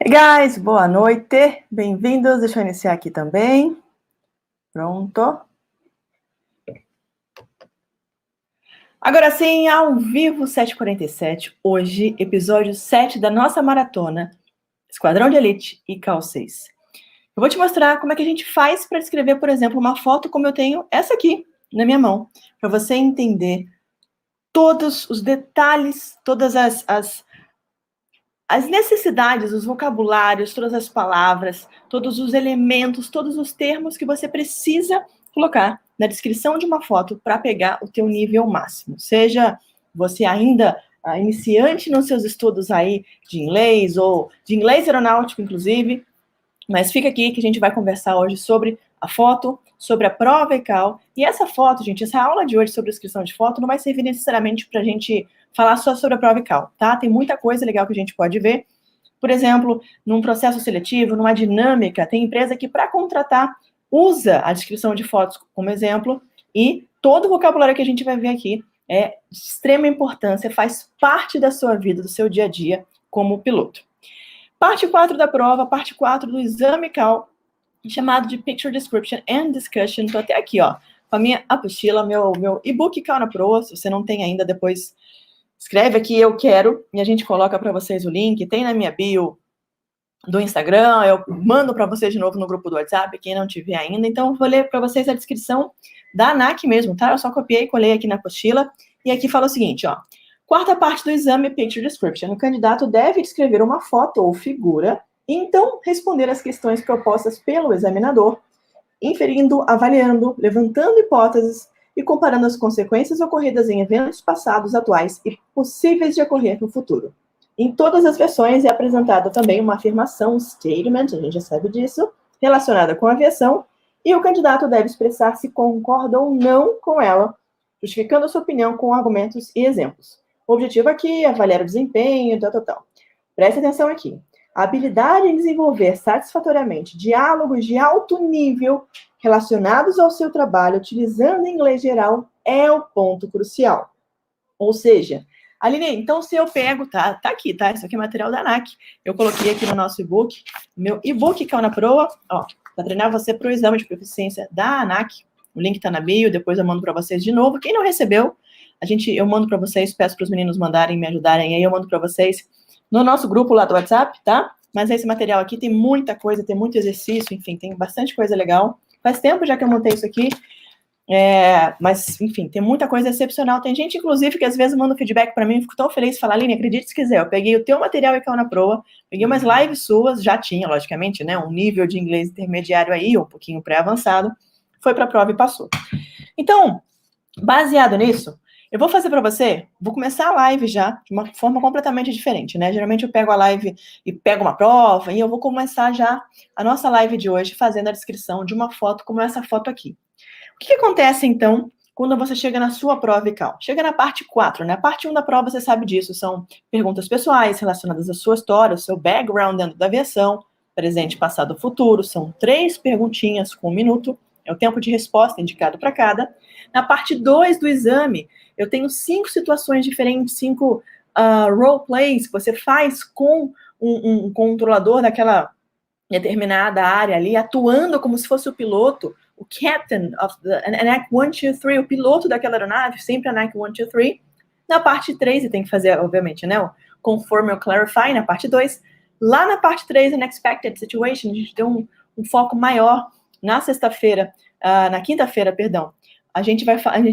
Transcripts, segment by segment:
Hey guys, boa noite, bem-vindos, deixa eu iniciar aqui também, pronto. Agora sim, ao vivo 7h47, hoje, episódio 7 da nossa Maratona Esquadrão de Elite ICAO 6. Eu vou te mostrar como é que a gente faz para descrever, por exemplo, uma foto como eu tenho essa aqui na minha mão, para você entender todos os detalhes, todas as necessidades, os vocabulários, todas as palavras, todos os elementos, todos os termos que você precisa colocar na descrição de uma foto para pegar o teu nível máximo. Seja você ainda iniciante nos seus estudos aí de inglês, ou de inglês aeronáutico, inclusive, mas fica aqui que a gente vai conversar hoje sobre a foto, sobre a prova ICAO. E essa foto, gente, essa aula de hoje sobre descrição de foto não vai servir necessariamente para a gente falar só sobre a prova ICAO, tá? Tem muita coisa legal que a gente pode ver. Por exemplo, num processo seletivo, numa dinâmica, tem empresa que, para contratar, usa a descrição de fotos como exemplo, e todo o vocabulário que a gente vai ver aqui é de extrema importância, faz parte da sua vida, do seu dia a dia como piloto. Parte 4 da prova, parte 4 do exame ICAO, chamado de Picture Description and Discussion. Estou até aqui, ó, com a minha apostila, meu e-book ICAO na Pro. Se você não tem ainda, depois escreve aqui, eu quero, e a gente coloca para vocês o link. Tem na minha bio do Instagram, eu mando para vocês de novo no grupo do WhatsApp, quem não tiver ainda. Então, eu vou ler para vocês a descrição da ANAC mesmo, tá? Eu só copiei e colei aqui na apostila, e aqui fala o seguinte, ó. Quarta parte do exame Picture Description. O candidato deve descrever uma foto ou figura e então responder às questões propostas pelo examinador, inferindo, avaliando, levantando hipóteses e comparando as consequências ocorridas em eventos passados, atuais e possíveis de ocorrer no futuro. Em todas as versões é apresentada também uma afirmação, statement, a gente já sabe disso, relacionada com a aviação, e o candidato deve expressar se concorda ou não com ela, justificando a sua opinião com argumentos e exemplos. O objetivo aqui é avaliar o desempenho, tal. Preste atenção aqui. A habilidade em desenvolver satisfatoriamente diálogos de alto nível relacionados ao seu trabalho, utilizando inglês geral, é o ponto crucial. Ou seja, Aline, então se eu pego, tá aqui, tá? Isso aqui é material da ANAC. Eu coloquei aqui no nosso e-book, meu e-book que é na Pro, ó, para treinar você para o exame de proficiência da ANAC. O link tá na bio, depois eu mando para vocês de novo. Quem não recebeu, eu mando para vocês, peço para os meninos mandarem, me ajudarem, aí eu mando para vocês no nosso grupo lá do WhatsApp, tá? Mas esse material aqui tem muita coisa, tem muito exercício, enfim, tem bastante coisa legal. Faz tempo já que eu montei isso aqui, mas, enfim, tem muita coisa excepcional. Tem gente, inclusive, que às vezes manda feedback para mim, fico tão feliz de falar, Aline, acredite se quiser, eu peguei o teu material ICAO na Proa, peguei umas lives suas, já tinha, logicamente, né, um nível de inglês intermediário aí, um pouquinho pré-avançado, foi para a prova e passou. Então, baseado nisso, eu vou fazer para você, vou começar a live já, de uma forma completamente diferente, né? Geralmente eu pego a live e pego uma prova, e eu vou começar já a nossa live de hoje fazendo a descrição de uma foto como essa foto aqui. O que acontece, então, quando você chega na sua prova ICAO? Chega na parte 4, né? A parte 1 da prova, você sabe disso, são perguntas pessoais relacionadas à sua história, ao seu background dentro da aviação, presente, passado, futuro, são 3 perguntinhas com 1 minuto, é o tempo de resposta indicado para cada. Na parte 2 do exame, eu tenho 5 situações diferentes, 5 role plays que você faz com um controlador daquela determinada área ali, atuando como se fosse o piloto, o captain of the ANAC 1, 2, 3, o piloto daquela aeronave, sempre ANAC 1, 2, 3. Na parte 3, você tem que fazer, obviamente, né, o conform ou clarify na parte 2. Lá na parte 3, unexpected situation, a gente tem um foco maior. Na sexta-feira, na quinta-feira, perdão, a gente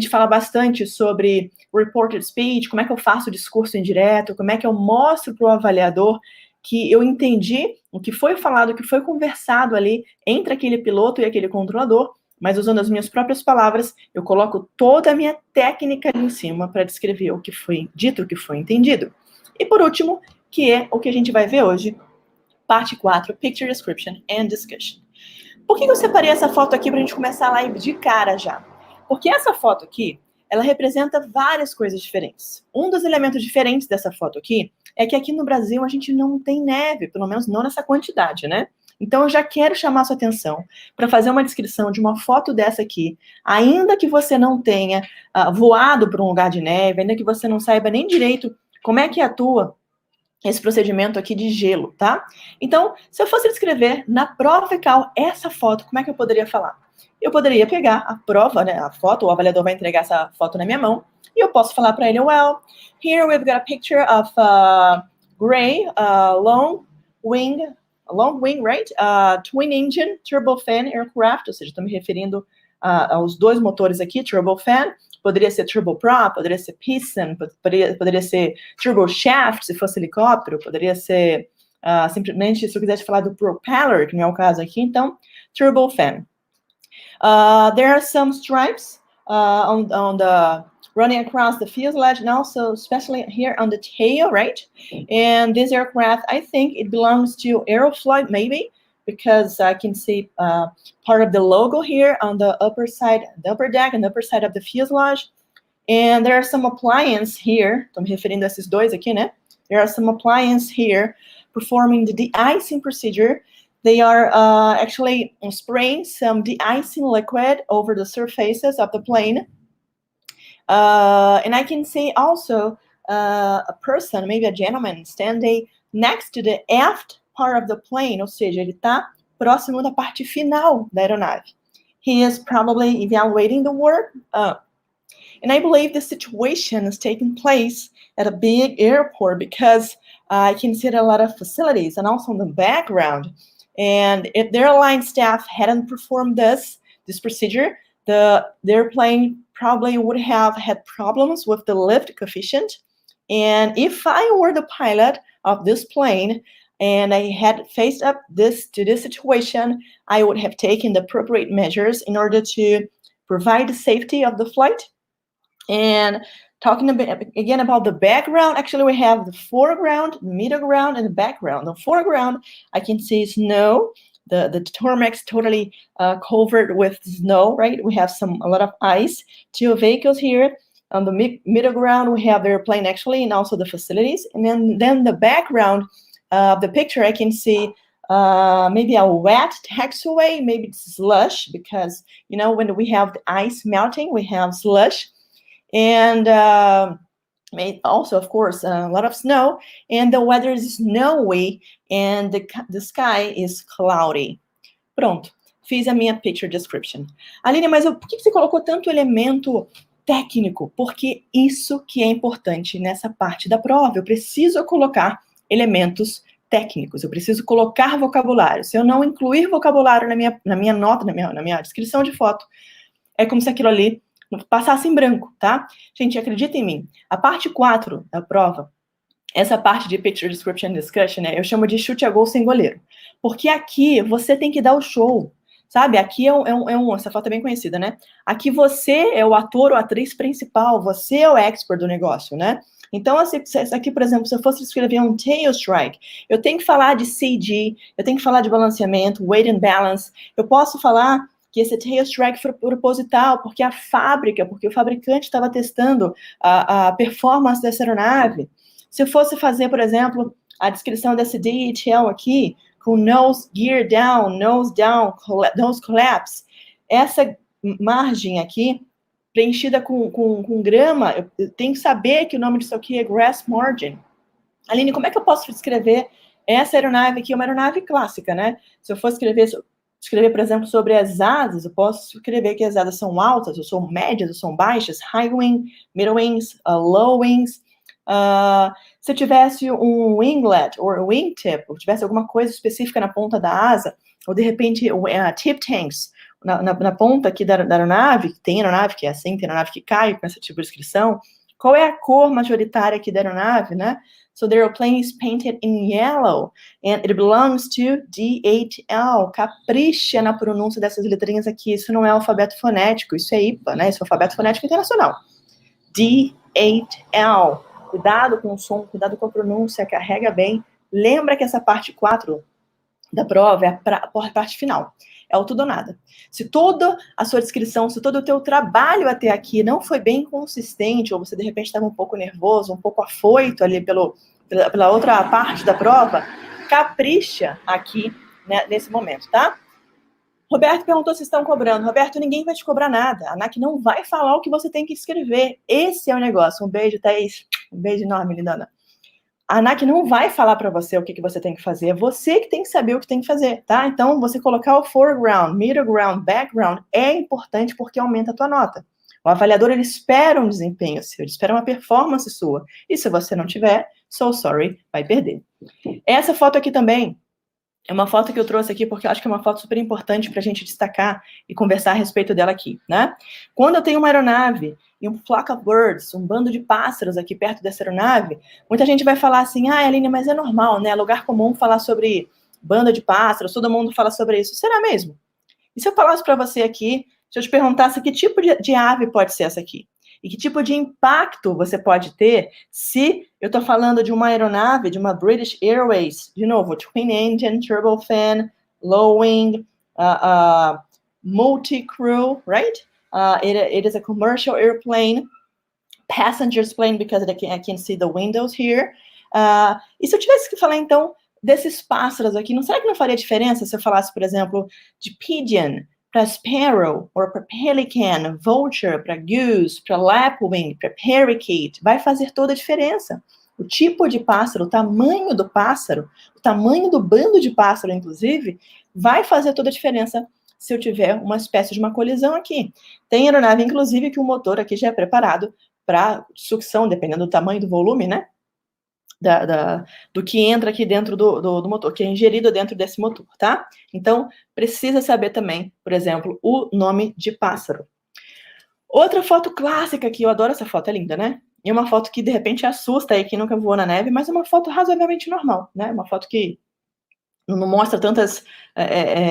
fala bastante sobre reported speech, como é que eu faço o discurso indireto, como é que eu mostro para o avaliador que eu entendi o que foi falado, o que foi conversado ali entre aquele piloto e aquele controlador, mas usando as minhas próprias palavras, eu coloco toda a minha técnica ali em cima para descrever o que foi dito, o que foi entendido. E por último, que é o que a gente vai ver hoje, parte 4, Picture Description and Discussion. Por que eu separei essa foto aqui para a gente começar a live de cara já? Porque essa foto aqui, ela representa várias coisas diferentes. Um dos elementos diferentes dessa foto aqui é que aqui no Brasil a gente não tem neve, pelo menos não nessa quantidade, né? Então eu já quero chamar a sua atenção para fazer uma descrição de uma foto dessa aqui, ainda que você não tenha voado para um lugar de neve, ainda que você não saiba nem direito como é que atua esse procedimento aqui de gelo, tá? Então, se eu fosse descrever na prova ICAO essa foto, como é que eu poderia falar? Eu poderia pegar a prova, né, a foto, o avaliador vai entregar essa foto na minha mão, e eu posso falar para ele, well, here we've got a picture of a gray, long wing, right? Twin engine, turbofan aircraft, ou seja, estou me referindo aos dois motores aqui, turbofan, poderia ser turboprop, poderia ser piston, poderia ser turboshaft, se fosse helicóptero, poderia ser simplesmente, se eu quisesse falar do propeller, que não é o caso aqui, então, turbofan. There are some stripes on the running across the fuselage, and also especially here on the tail, right? And this aircraft, I think it belongs to Aeroflot, maybe, because I can see part of the logo here on the upper side, the upper deck and the upper side of the fuselage. And there are some appliances here, estou me referindo a esses dois aqui, né? There are some appliances here performing the de-icing procedure. They are actually spraying some de-icing liquid over the surfaces of the plane. And I can see also a person, maybe a gentleman, standing next to the aft part of the plane, ou seja, ele está próximo da parte final da aeronave. He is probably evaluating the work. And I believe the situation is taking place at a big airport because I can see a lot of facilities and also in the background. And if their airline staff hadn't performed this procedure, the airplane probably would have had problems with the lift coefficient. And if I were the pilot of this plane and I had faced up this situation, I would have taken the appropriate measures in order to provide the safety of the flight. And talking a bit again about the background, actually we have the foreground, middle ground, and the background. The foreground, I can see snow. The tarmac's totally covered with snow, right? We have a lot of ice. Two vehicles here. On the middle ground, we have the airplane actually, and also the facilities. And then the background of the picture, I can see maybe a wet taxiway, maybe it's slush, because, you know, when we have the ice melting, we have slush. And also, of course, a lot of snow, and the weather is snowy, and the sky is cloudy. Pronto, fiz a minha picture description. Aline, mas por que você colocou tanto elemento técnico? Porque isso que é importante nessa parte da prova. Eu preciso colocar elementos técnicos, eu preciso colocar vocabulário. Se eu não incluir vocabulário na minha nota, na minha descrição de foto, é como se aquilo ali passasse em branco, tá? Gente, acredita em mim, a parte 4 da prova, essa parte de Picture Description Discussion, né, eu chamo de chute a gol sem goleiro, porque aqui você tem que dar o show, sabe? Aqui essa foto é bem conhecida, né? Aqui você é o ator ou atriz principal, você é o expert do negócio, né? Então, aqui, por exemplo, se eu fosse escrever um tail strike, eu tenho que falar de CG, eu tenho que falar de balanceamento, weight and balance, eu posso falar que esse tail strike foi proposital, porque o fabricante estava testando a performance dessa aeronave. Se eu fosse fazer, por exemplo, a descrição desse DHL aqui, com nose gear down, nose collapse, essa margem aqui, preenchida com grama, eu tenho que saber que o nome disso aqui é grass margin. Aline, como é que eu posso descrever essa aeronave aqui? É uma aeronave clássica, né? Se eu for escrever, por exemplo, sobre as asas, eu posso escrever que as asas são altas, ou são médias, ou são baixas, high wing, middle wings, low wings. Se eu tivesse um winglet ou wingtip, ou tivesse alguma coisa específica na ponta da asa, ou de repente tip tanks na ponta aqui da aeronave, tem aeronave que é assim, tem aeronave que cai com essa tipo de descrição, qual é a cor majoritária aqui da aeronave, né? So the airplane is painted in yellow, and it belongs to DHL. Capricha na pronúncia dessas letrinhas aqui, isso não é alfabeto fonético, isso é IPA, né? Isso é alfabeto fonético internacional. DHL. Cuidado com o som, cuidado com a pronúncia, carrega bem. Lembra que essa parte 4 da prova é a parte final. É o tudo ou nada. Se toda a sua descrição, se todo o teu trabalho até aqui não foi bem consistente, ou você de repente estava um pouco nervoso, um pouco afoito ali pela outra parte da prova, capricha aqui, né, nesse momento, tá? Roberto perguntou se estão cobrando. Roberto, ninguém vai te cobrar nada. A ANAC não vai falar o que você tem que escrever. Esse é o negócio. Um beijo, Thaís. Um beijo enorme, lindona. A ANAC não vai falar para você o que você tem que fazer, é você que tem que saber o que tem que fazer, tá? Então, você colocar o foreground, middle ground, background é importante porque aumenta a tua nota. O avaliador, ele espera um desempenho seu, ele espera uma performance sua. E se você não tiver, so sorry, vai perder. Essa foto aqui também é uma foto que eu trouxe aqui porque eu acho que é uma foto super importante para a gente destacar e conversar a respeito dela aqui, né? Quando eu tenho uma aeronave e um flock of birds, um bando de pássaros aqui perto dessa aeronave, muita gente vai falar assim, Aline, mas é normal, né? É lugar comum falar sobre banda de pássaros, todo mundo fala sobre isso. Será mesmo? E se eu falasse para você aqui, se eu te perguntasse que tipo de ave pode ser essa aqui? E que tipo de impacto você pode ter se eu estou falando de uma aeronave, de uma British Airways, de novo, twin engine, turbofan, low wing, multi-crew, right? It is a commercial airplane, passengers plane, because I can see the windows here. E se eu tivesse que falar, então, desses pássaros aqui, não será que não faria diferença se eu falasse, por exemplo, de pigeon, para sparrow, ou para pelican, vulture, para goose, para lapwing, para parakeet? Vai fazer toda a diferença. O tipo de pássaro, o tamanho do pássaro, o tamanho do bando de pássaro, inclusive, vai fazer toda a diferença se eu tiver uma espécie de uma colisão aqui. Tem aeronave, inclusive, que o motor aqui já é preparado para sucção, dependendo do tamanho do volume, né? Do que entra aqui dentro do motor, que é ingerido dentro desse motor, tá? Então, precisa saber também, por exemplo, o nome de pássaro. Outra foto clássica que eu adoro, essa foto é linda, né? E uma foto que, de repente, assusta aí quem nunca voou na neve, mas é uma foto razoavelmente normal, né? Uma foto que não mostra tantas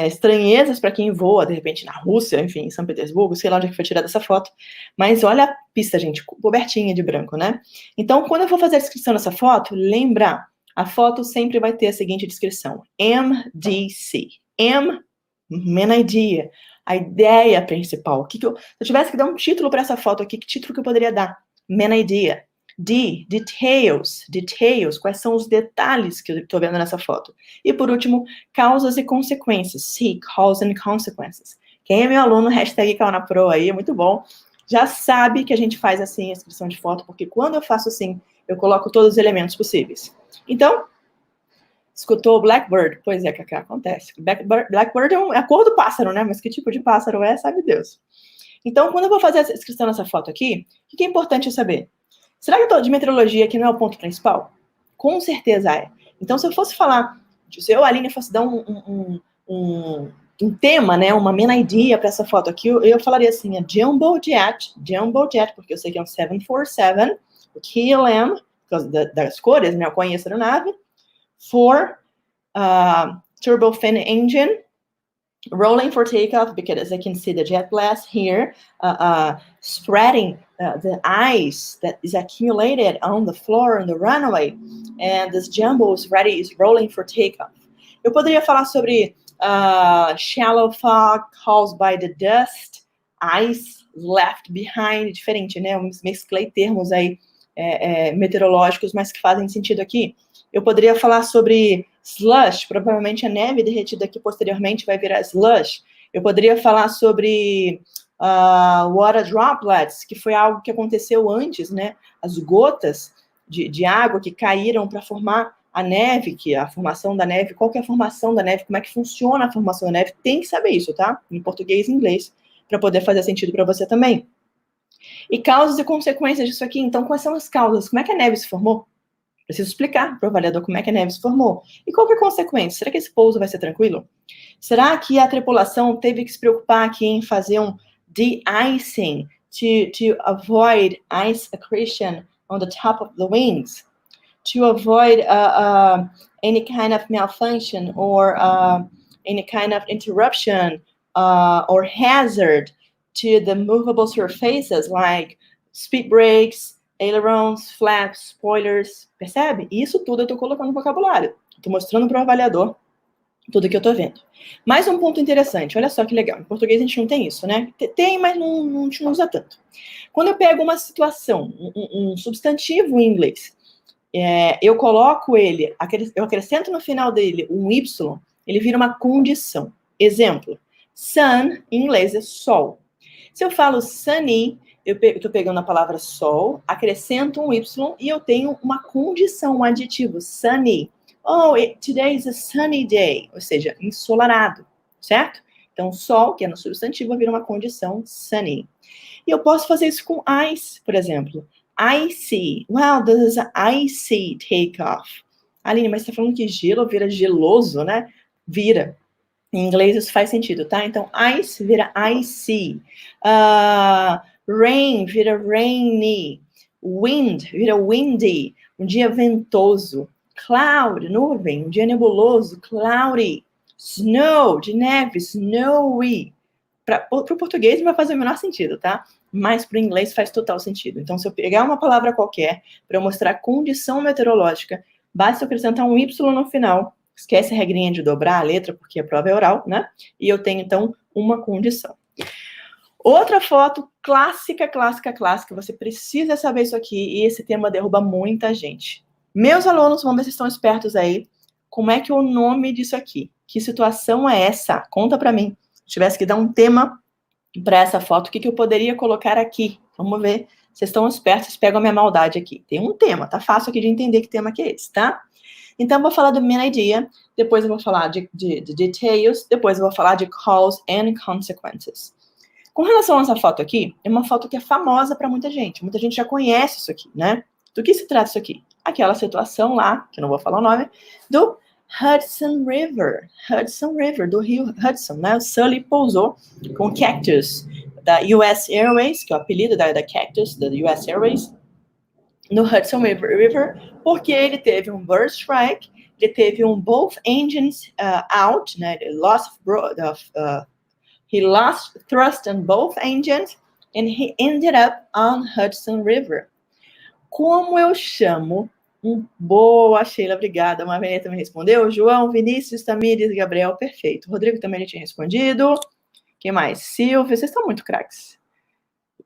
estranhezas para quem voa, de repente, na Rússia, enfim, em São Petersburgo, sei lá onde é que foi tirada essa foto. Mas olha a pista, gente, cobertinha de branco, né? Então, quando eu for fazer a descrição dessa foto, lembra, a foto sempre vai ter a seguinte descrição. MDC. Main idea. A ideia principal. Se eu tivesse que dar um título para essa foto aqui, que título que eu poderia dar? Main idea. D, details, quais são os detalhes que eu estou vendo nessa foto. E por último, causas e consequências, C, cause and consequences. Quem é meu aluno, hashtag #CalnaPro aí, é muito bom, já sabe que a gente faz assim a descrição de foto, porque quando eu faço assim, eu coloco todos os elementos possíveis. Então, escutou Blackbird? Pois é, Cacá, acontece. Blackbird é a cor do pássaro, né? Mas que tipo de pássaro é, sabe Deus. Então, quando eu vou fazer a descrição dessa foto aqui, o que é importante eu saber? Será que de meteorologia aqui não é o ponto principal? Com certeza é. Então, se eu fosse falar, se eu, Aline, fosse dar um tema, né, uma main idea para essa foto aqui, eu falaria assim, a jumbo jet, porque eu sei que é um 747, o KLM, por causa das cores, né, eu conheço a aeronave, for turbofan engine, rolling for takeoff, because I can see the jet blast here, spreading the ice that is accumulated on the floor on the runway, and this jumbo is rolling for takeoff. Eu poderia falar sobre shallow fog caused by the dust, ice left behind, diferente, né? Eu mesclei termos aí meteorológicos, mas que fazem sentido aqui. Eu poderia falar sobre slush, provavelmente a neve derretida aqui posteriormente vai virar slush. Eu poderia falar sobre water droplets, que foi algo que aconteceu antes, né? As gotas de água que caíram para formar a neve, que a formação da neve, qual que é a formação da neve, como é que funciona a formação da neve, tem que saber isso, tá? Em português e inglês, para poder fazer sentido para você também. E causas e consequências disso aqui, então, quais são as causas? Como é que a neve se formou? Preciso explicar para o avaliador como é que a neve se formou. E qual que é a consequência? Será que esse pouso vai ser tranquilo? Será que a tripulação teve que se preocupar aqui em fazer um de-icing to avoid ice accretion on the top of the wings? To avoid any kind of malfunction or any kind of interruption or hazard to the movable surfaces like speed brakes, ailerons, flaps, spoilers, percebe? Isso tudo eu estou colocando no vocabulário. Estou mostrando para o avaliador tudo que eu estou vendo. Mais um ponto interessante, olha só que legal. Em português a gente não tem isso, né? Tem, mas a gente não usa tanto. Quando eu pego uma situação, um substantivo em inglês, eu coloco ele, eu acrescento no final dele um Y, ele vira uma condição. Exemplo, sun, em inglês, é sol. Se eu falo sunny, eu estou pegando a palavra sol, acrescento um Y e eu tenho uma condição, um adjetivo, sunny. Oh, today is a sunny day, ou seja, ensolarado, certo? Então, sol, que é no substantivo, vira uma condição, sunny. E eu posso fazer isso com ice, por exemplo. Icy. Wow, this is an icy takeoff. Aline, mas você está falando que gelo vira geloso, né? Vira. Em inglês isso faz sentido, tá? Então, ice vira icy. Rain vira rainy. Wind vira windy. Um dia ventoso. Cloud, nuvem. Um dia nebuloso, cloudy. Snow, de neve, snowy. Para o português não vai fazer o menor sentido, tá? Mas para o inglês faz total sentido. Então, se eu pegar uma palavra qualquer para eu mostrar condição meteorológica, basta eu acrescentar um Y no final. Esquece a regrinha de dobrar a letra, porque a prova é oral, né? E eu tenho, então, uma condição. Outra foto clássica, você precisa saber isso aqui, e esse tema derruba muita gente. Meus alunos, vamos ver se estão espertos aí. Como é que é o nome disso aqui? Que situação é essa? Conta para mim. Se tivesse que dar um tema para essa foto, o que eu poderia colocar aqui? Vamos ver. Vocês estão espertos, vocês pegam a minha maldade aqui. Tem um tema, tá fácil aqui de entender que tema que é esse, tá? Então, eu vou falar do main idea, depois eu vou falar de details, depois eu vou falar de cause and consequences. Com relação a essa foto aqui, é uma foto que é famosa para muita gente já conhece isso aqui, né? Do que se trata isso aqui? Aquela situação lá, que eu não vou falar o nome, do Hudson River, do rio Hudson, né? O Sully pousou com o Cactus da US Airways, que é o apelido da Cactus, da US Airways, no Hudson River, porque ele teve um bird strike, ele teve um both engines out, né? He lost thrust on both engines, and he ended up on Hudson River. Como eu chamo boa, Sheila, obrigada. Uma Veneta me respondeu. João, Vinícius, Tamires, Gabriel, perfeito. Rodrigo também já tinha respondido. Quem mais? Silvia, vocês estão muito craques.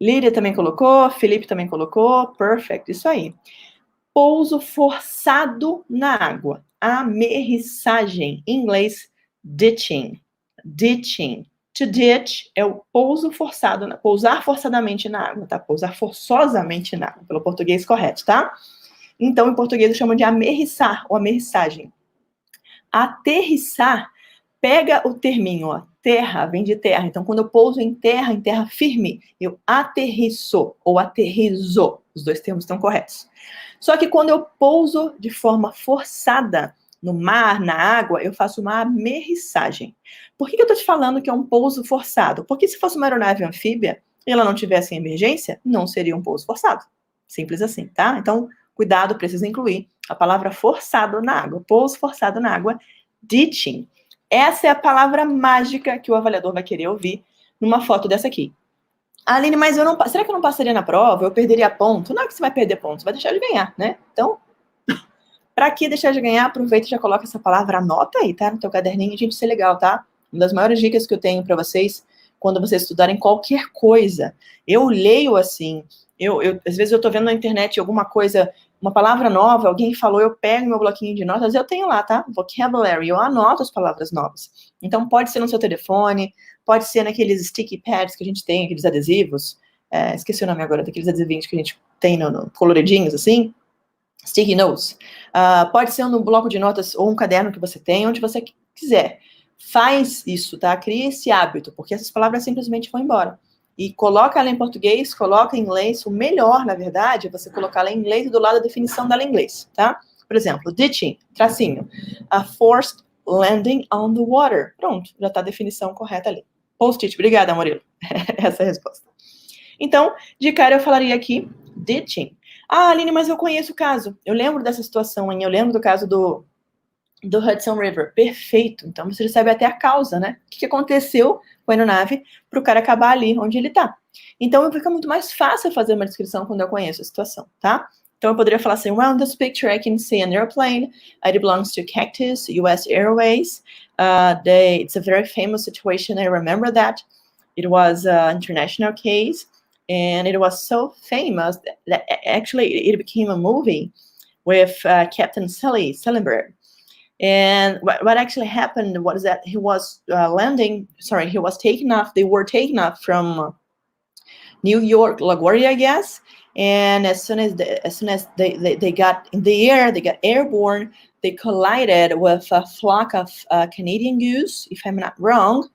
Lídia também colocou, Felipe também colocou, perfect, isso aí. Pouso forçado na água, amerrissagem, em inglês, ditching. To ditch é o pouso forçado, pousar forçadamente na água, tá? Pousar forçosamente na água, pelo português correto, tá? Então, em português, eu chamo de amerrissar, ou amerrissagem. Aterrissar, pega o terminho, ó, terra, vem de terra. Então, quando eu pouso em terra firme, eu aterriço ou aterrizo. Os dois termos estão corretos. Só que quando eu pouso de forma forçada no mar, na água, eu faço uma amerrissagem. Por que eu estou te falando que é um pouso forçado? Porque se fosse uma aeronave anfíbia e ela não tivesse em emergência, não seria um pouso forçado. Simples assim, tá? Então, cuidado, precisa incluir a palavra forçado na água. Pouso forçado na água, ditching. Essa é a palavra mágica que o avaliador vai querer ouvir numa foto dessa aqui. Aline, mas será que eu não passaria na prova? Eu perderia ponto? Não é que você vai perder ponto, você vai deixar de ganhar, né? Então, para que deixar de ganhar, aproveita e já coloca essa palavra, anota aí, tá? No teu caderninho, gente, isso é legal, tá? Uma das maiores dicas que eu tenho para vocês, quando vocês estudarem qualquer coisa. Eu leio assim, às vezes eu tô vendo na internet alguma coisa, uma palavra nova, alguém falou, eu pego meu bloquinho de notas, eu tenho lá, tá? Vocabulary, eu anoto as palavras novas. Então, pode ser no seu telefone, pode ser naqueles sticky pads que a gente tem, aqueles adesivos, esqueci o nome agora, daqueles adesivinhos que a gente tem no coloridinhos, assim, sticky notes. Pode ser no bloco de notas ou um caderno que você tem, onde você quiser. Faz isso, tá? Cria esse hábito, porque essas palavras simplesmente vão embora. E coloca ela em português, coloca em inglês. O melhor, na verdade, é você colocar ela em inglês e do lado a definição dela em inglês, tá? Por exemplo, ditching, tracinho. A forced landing on the water. Pronto, já tá a definição correta ali. Post-it, obrigada, Murilo. Essa é a resposta. Então, de cara eu falaria aqui, ditching. Ah, Aline, mas eu conheço o caso. Eu lembro dessa situação, hein? Eu lembro do caso do Hudson River. Perfeito. Então, você já sabe até a causa, né? O que aconteceu com a aeronave para o cara acabar ali onde ele está. Então, fica muito mais fácil fazer uma descrição quando eu conheço a situação, tá? Então, eu poderia falar assim, well, in this picture, I can see an airplane. It belongs to Cactus, US Airways. It's a very famous situation. I remember that. It was an international case. And it was so famous that actually it became a movie with Captain Sullenberg. And what actually happened was that he was he was taken off, they were taken off from New York, LaGuardia, I guess. And as soon as they got in the air, they got airborne, they collided with a flock of Canadian goose, if I'm not wrong.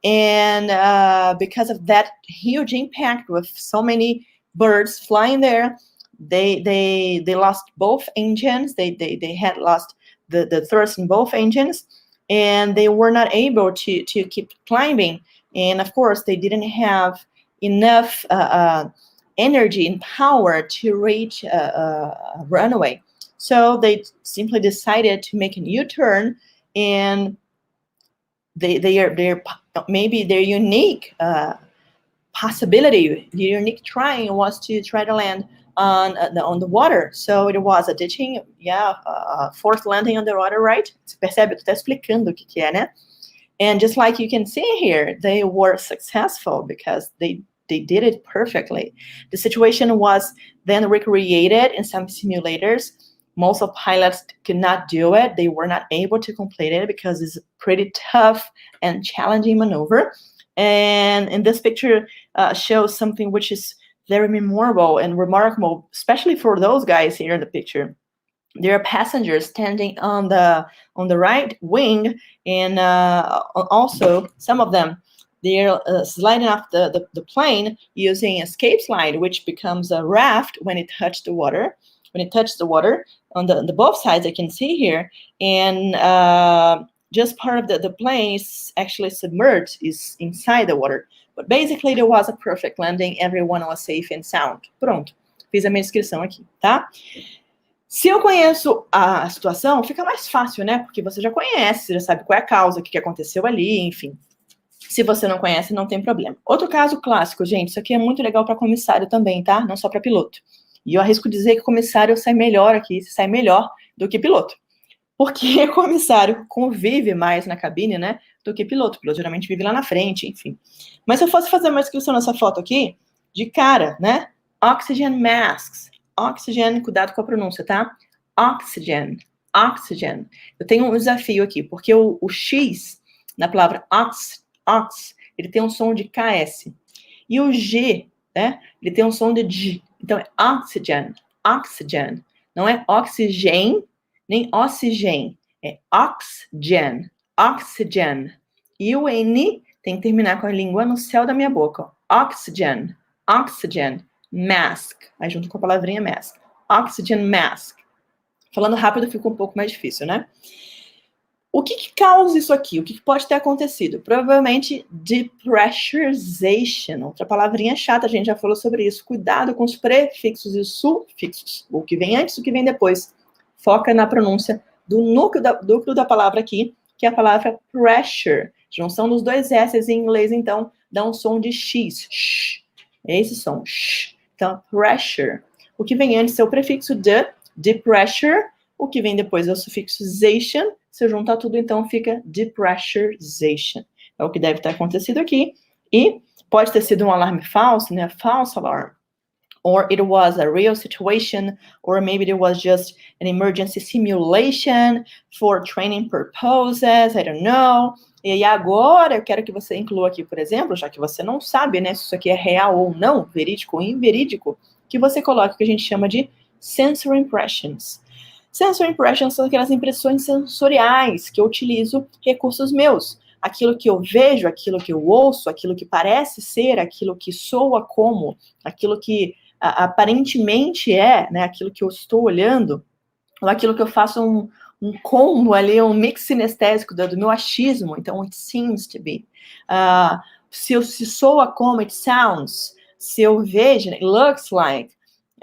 And because of that huge impact with so many birds flying there, they lost both engines. They had lost the thrust in both engines, and they were not able to keep climbing. And of course, they didn't have enough energy and power to reach a runway. So they simply decided to make a U-turn, and maybe their unique possibility, the unique trying was to try to land on the water. So it was a ditching, forced landing on the water, right? Você percebe? Eu tô explicando o que é, né? And just like you can see here, they were successful because they did it perfectly. The situation was then recreated in some simulators. Most of pilots could not do it. They were not able to complete it because it's a pretty tough and challenging maneuver. And in this picture shows something which is very memorable and remarkable, especially for those guys here in the picture. There are passengers standing on the right wing, and also some of them, they're sliding off the plane using escape slide, which becomes a raft when it touched the water. When it touched the water on the both sides, I can see here, and just part of the plane is actually submerged, is inside the water. But basically, there was a perfect landing. Everyone was safe and sound. Pronto. Fiz a minha descrição aqui, tá? Se eu conheço a situação, fica mais fácil, né? Porque você já conhece, você já sabe qual é a causa, o que aconteceu ali, enfim. Se você não conhece, não tem problema. Outro caso clássico, gente, isso aqui é muito legal para comissário também, tá? Não só para piloto. E eu arrisco dizer que comissário sai melhor aqui, sai melhor do que piloto. Porque comissário convive mais na cabine, né, do que piloto. O piloto geralmente vive lá na frente, enfim. Mas se eu fosse fazer uma descrição nessa foto aqui, de cara, né, oxygen masks. Oxygen, cuidado com a pronúncia, tá? Oxygen, oxygen. Eu tenho um desafio aqui, porque o X, na palavra ox, ele tem um som de KS. E o G, né, ele tem um som de G. Então, é oxygen, oxygen. Não é oxigênio, nem oxigênio. É oxygen, oxygen. E o N tem que terminar com a língua no céu da minha boca. Oxygen, oxygen, mask. Aí junto com a palavrinha mask. Oxygen mask. Falando rápido fica um pouco mais difícil, né? O que causa isso aqui? O que pode ter acontecido? Provavelmente depressurization. Outra palavrinha chata, a gente já falou sobre isso. Cuidado com os prefixos e os sufixos. O que vem antes, o que vem depois. Foca na pronúncia do núcleo da palavra aqui, que é a palavra pressure. Junção dos dois S's em inglês, então, dá um som de X. Shh. É esse som. Shh. Então, pressure. O que vem antes é o prefixo depressure. O que vem depois é o sufixo zation. Se eu juntar tudo, então, fica depressurization. É o que deve ter acontecido aqui. E pode ter sido um alarme falso, né? False alarm. Or it was a real situation, or maybe it was just an emergency simulation for training purposes, I don't know. E aí agora eu quero que você inclua aqui, por exemplo, já que você não sabe, né, se isso aqui é real ou não, verídico ou inverídico, que você coloque o que a gente chama de sensory impressions. Sensory impressions são aquelas impressões sensoriais que eu utilizo recursos meus. Aquilo que eu vejo, aquilo que eu ouço, aquilo que parece ser, aquilo que soa como, aquilo que aparentemente é, né, aquilo que eu estou olhando, ou aquilo que eu faço um combo ali, um mix sinestésico do meu achismo, então it seems to be. Se soa como, it sounds. Se eu vejo, it looks like,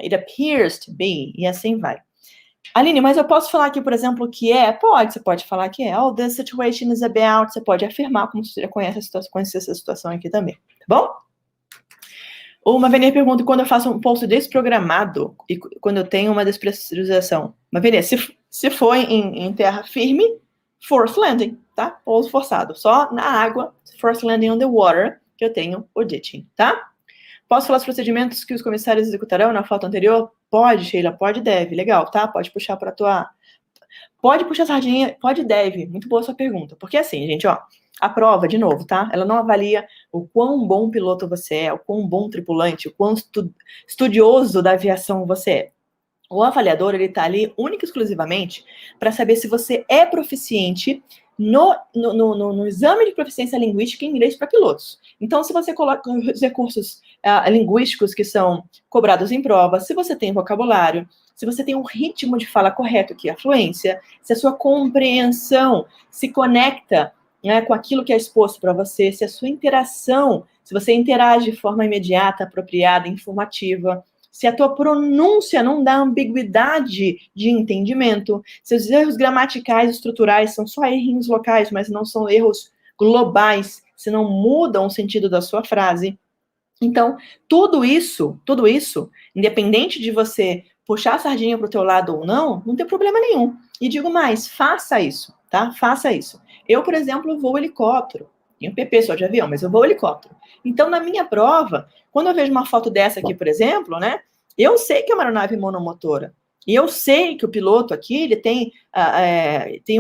it appears to be, e assim vai. Aline, mas eu posso falar aqui, por exemplo, que é? Pode, você pode falar que é. Oh, this situation is about, você pode afirmar como você já conhece essa situação aqui também, tá bom? Uma Venia pergunta quando eu faço um pouso desprogramado e quando eu tenho uma despressurização. Uma Venia, se for em terra firme, forced landing, tá? Pouso forçado. Só na água, forced landing on the water, que eu tenho o ditching, tá? Posso falar os procedimentos que os comissários executarão na foto anterior? Pode, Sheila, pode e deve. Legal, tá? Pode puxar para a tua... Pode puxar sardinha, pode e deve. Muito boa sua pergunta. Porque assim, gente, ó, a prova, de novo, tá? Ela não avalia o quão bom piloto você é, o quão bom tripulante, o quão estudioso da aviação você é. O avaliador, ele tá ali única e exclusivamente para saber se você é proficiente no exame de proficiência linguística em inglês para pilotos. Então, se você coloca os recursos linguísticos que são cobrados em prova, se você tem vocabulário, se você tem um ritmo de fala correto, que é a fluência, se a sua compreensão se conecta, né, com aquilo que é exposto para você, se a sua interação, se você interage de forma imediata, apropriada, informativa, se a tua pronúncia não dá ambiguidade de entendimento, se os erros gramaticais e estruturais são só errinhos locais, mas não são erros globais, se não mudam o sentido da sua frase. Então, tudo isso, independente de você puxar a sardinha para o teu lado ou não tem problema nenhum. E digo mais, faça isso, tá? Faça isso. Eu, por exemplo, vou helicóptero. Tenho PP só de avião, mas eu vou helicóptero. Então, na minha prova, quando eu vejo uma foto dessa aqui, por exemplo, né? Eu sei que é uma aeronave monomotora. E eu sei que o piloto aqui, ele tem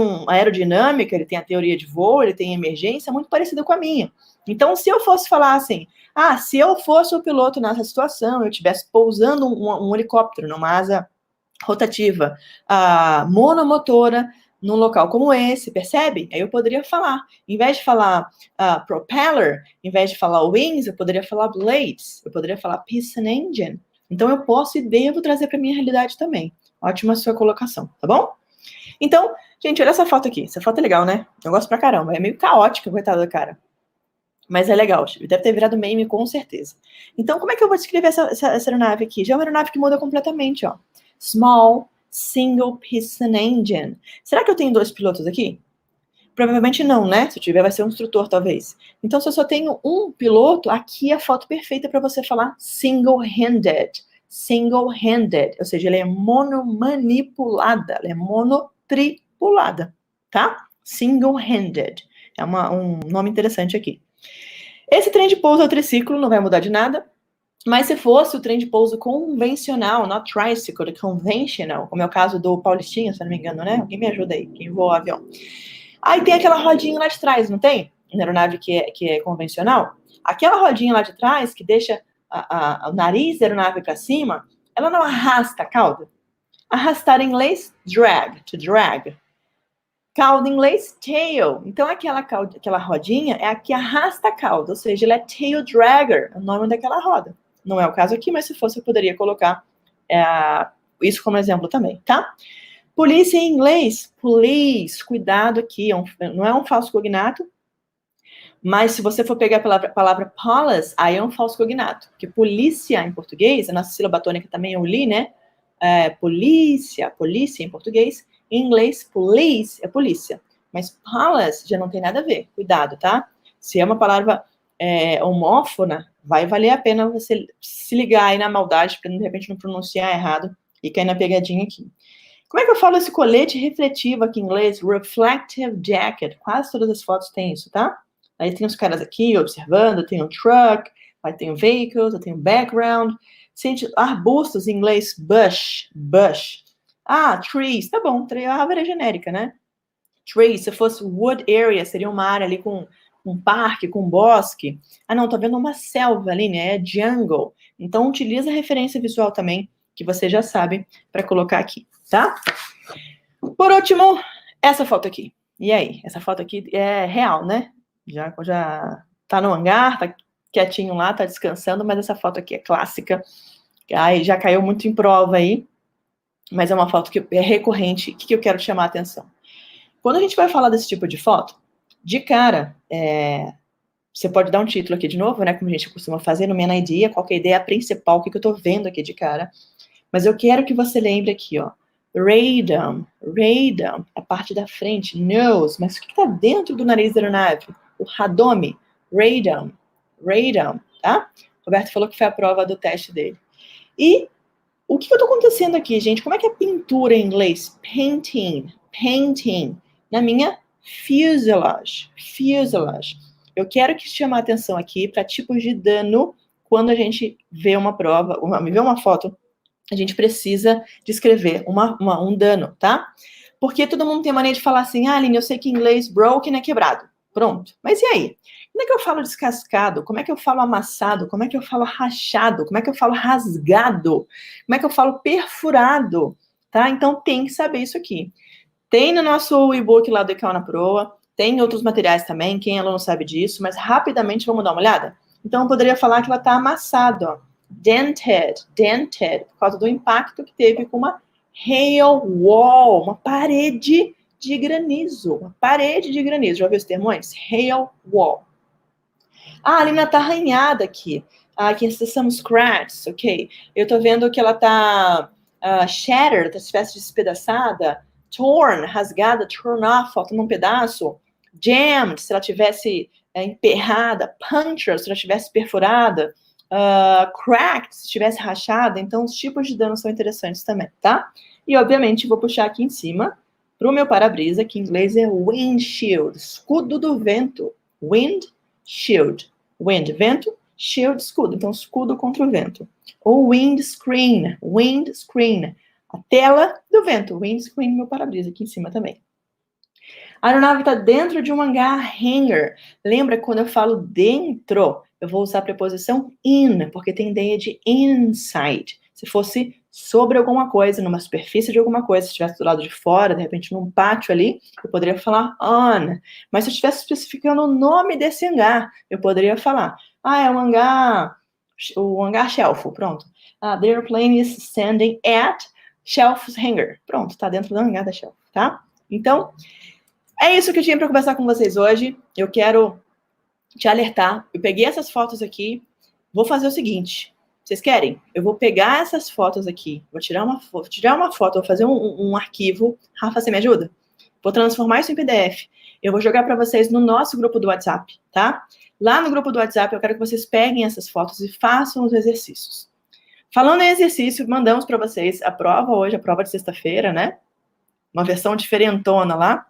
uma aerodinâmica, ele tem a teoria de voo, ele tem emergência muito parecida com a minha. Então, se eu fosse falar assim, se eu fosse o piloto nessa situação, eu estivesse pousando um helicóptero numa asa rotativa monomotora, num local como esse, percebe? Aí eu poderia falar, em vez de falar propeller, em vez de falar wings, eu poderia falar blades, eu poderia falar piston engine. Então eu posso e devo trazer para minha realidade também. Ótima a sua colocação, tá bom? Então, gente, olha essa foto aqui. Essa foto é legal, né? Eu gosto pra caramba. É meio caótica, coitada da cara. Mas é legal. Deve ter virado meme, com certeza. Então, como é que eu vou descrever essa aeronave aqui? Já é uma aeronave que muda completamente, ó. Small Single Piston Engine. Será que eu tenho 2 pilotos aqui? Provavelmente não, né? Se tiver, vai ser um instrutor, talvez. Então, se eu só tenho um piloto, aqui é a foto perfeita para você falar single-handed. Single-handed. Ou seja, ela é monomanipulada. Ela é monotripulada, tá? Single-handed. É um nome interessante aqui. Esse trem de pouso é o triciclo, não vai mudar de nada. Mas se fosse o trem de pouso convencional, not tricycle, conventional, como é o caso do Paulistinha, se não me engano, né? Alguém me ajuda aí, quem voa o avião. Aí tem aquela rodinha lá de trás, não tem? Na aeronave que é convencional. Aquela rodinha lá de trás, que deixa o nariz da aeronave para cima, ela não arrasta a cauda. Arrastar em inglês, drag, to drag. Cauda em inglês, tail. Então, aquela rodinha é a que arrasta a cauda, ou seja, ela é tail dragger, é o nome daquela roda. Não é o caso aqui, mas se fosse, eu poderia colocar isso como exemplo também, tá? Polícia em inglês, police, cuidado aqui, não é um falso cognato, mas se você for pegar a palavra police, aí é um falso cognato, porque polícia em português, a nossa sílaba tônica também é o li, né? Polícia em português, em inglês, police é polícia, mas police já não tem nada a ver, cuidado, tá? Se é uma palavra homófona, vai valer a pena você se ligar aí na maldade, para de repente não pronunciar errado e cair na pegadinha aqui. Como é que eu falo esse colete refletivo aqui em inglês? Reflective jacket. Quase todas as fotos têm isso, tá? Aí tem os caras aqui observando, tem o truck, aí tem o vehicles, aí tem o background. Arbustos em inglês, bush. Trees, tá bom, a árvore é genérica, né? Trees, se fosse wood area, seria uma área ali com um parque, com um bosque. Não, tá vendo uma selva ali, né? É jungle. Então, utiliza a referência visual também, que você já sabe, para colocar aqui, tá? Por último, essa foto aqui. E aí? Essa foto aqui é real, né? Já tá no hangar, tá quietinho lá, tá descansando, mas essa foto aqui é clássica. Aí já caiu muito em prova aí, mas é uma foto que é recorrente. O que eu quero chamar a atenção? Quando a gente vai falar desse tipo de foto, de cara, você pode dar um título aqui de novo, né? Como a gente costuma fazer no Man Idea, qual que é a ideia principal, o que eu tô vendo aqui de cara. Mas eu quero que você lembre aqui, ó. Radome, a parte da frente, nose, mas o que está dentro do nariz da aeronave? O radome, radome, tá? O Roberto falou que foi a prova do teste dele. E o que eu estou acontecendo aqui, gente? Como é que é pintura em inglês? Painting, na minha fuselage. Eu quero que chame a atenção aqui para tipos de dano quando a gente vê uma foto, a gente precisa descrever um dano, tá? Porque todo mundo tem mania de falar assim, Aline, eu sei que em inglês broken é quebrado. Pronto. Mas e aí? Como é que eu falo descascado? Como é que eu falo amassado? Como é que eu falo rachado? Como é que eu falo rasgado? Como é que eu falo perfurado? Tá? Então tem que saber isso aqui. Tem no nosso e-book lá do ICAO na Proa, tem outros materiais também, quem ela não sabe disso, mas rapidamente vamos dar uma olhada? Então eu poderia falar que ela está amassada, ó. Dented, por causa do impacto que teve com uma hail wall, uma parede de granizo. Já ouviu esse termo antes? Hail wall. Ah, a Alina está arranhada aqui. Aqui estamos scratched, ok. Eu estou vendo que ela está shattered, uma espécie de despedaçada. Torn, rasgada, torn off, faltando um pedaço. Jammed, se ela tivesse emperrada. Punctured, se ela tivesse perfurada. Cracked, se tivesse rachada. Então, os tipos de dano são interessantes também, tá? E, obviamente, vou puxar aqui em cima para o meu para-brisa, que em inglês é windshield, escudo do vento. Windshield. Wind, vento. Shield, escudo. Então, escudo contra o vento. Ou windscreen. A tela do vento. Windscreen, meu para-brisa aqui em cima também. A aeronave está dentro de um hangar. Lembra quando eu falo dentro, eu vou usar a preposição in, porque tem ideia de inside. Se fosse sobre alguma coisa, numa superfície de alguma coisa, se estivesse do lado de fora, de repente num pátio ali, eu poderia falar on. Mas se eu estivesse especificando o nome desse hangar, eu poderia falar, é o hangar shelf, pronto. The airplane is standing at shelf's hangar. Pronto, está dentro do hangar da shelf, tá? Então, é isso que eu tinha para conversar com vocês hoje. Eu quero te alertar. Eu peguei essas fotos aqui. Vou fazer o seguinte. Vocês querem? Eu vou pegar essas fotos aqui. Vou tirar uma foto. Vou fazer um arquivo. Rafa, você me ajuda? Vou transformar isso em PDF. Eu vou jogar para vocês no nosso grupo do WhatsApp, tá? Lá no grupo do WhatsApp, eu quero que vocês peguem essas fotos e façam os exercícios. Falando em exercício, mandamos para vocês a prova hoje, a prova de sexta-feira, né? Uma versão diferentona lá.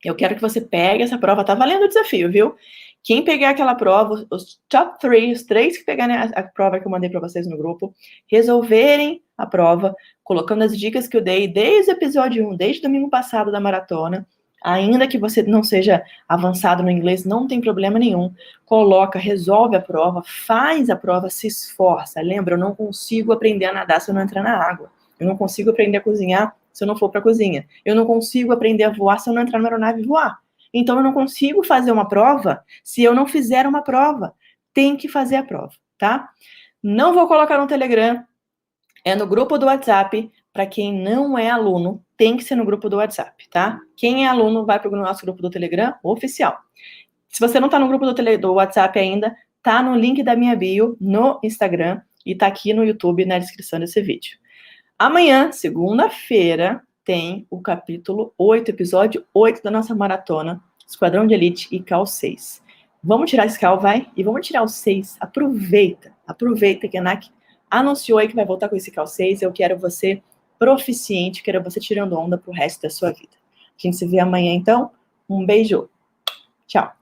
Eu quero que você pegue essa prova, tá valendo o desafio, viu? Quem pegar aquela prova, os top 3, os 3 que pegarem a prova que eu mandei para vocês no grupo, resolverem a prova, colocando as dicas que eu dei desde o episódio 1, desde domingo passado da maratona, ainda que você não seja avançado no inglês, não tem problema nenhum, coloca, resolve a prova, faz a prova, se esforça. Lembra, eu não consigo aprender a nadar se eu não entrar na água. Eu não consigo aprender a cozinhar se eu não for para a cozinha. Eu não consigo aprender a voar se eu não entrar na aeronave e voar. Então, eu não consigo fazer uma prova se eu não fizer uma prova. Tem que fazer a prova, tá? Não vou colocar no Telegram, é no grupo do WhatsApp. Para quem não é aluno, tem que ser no grupo do WhatsApp, tá? Quem é aluno vai para o nosso grupo do Telegram oficial. Se você não está no grupo do WhatsApp ainda, tá no link da minha bio no Instagram e tá aqui no YouTube na descrição desse vídeo. Amanhã, segunda-feira, tem o capítulo 8, episódio 8 da nossa maratona, Esquadrão de Elite ICAO 6. Vamos tirar esse ICAO, vai? E vamos tirar o 6. Aproveita que a ANAC anunciou aí que vai voltar com esse ICAO 6. Eu quero você proficiente, quero você tirando onda pro resto da sua vida. A gente se vê amanhã, então. Um beijo. Tchau.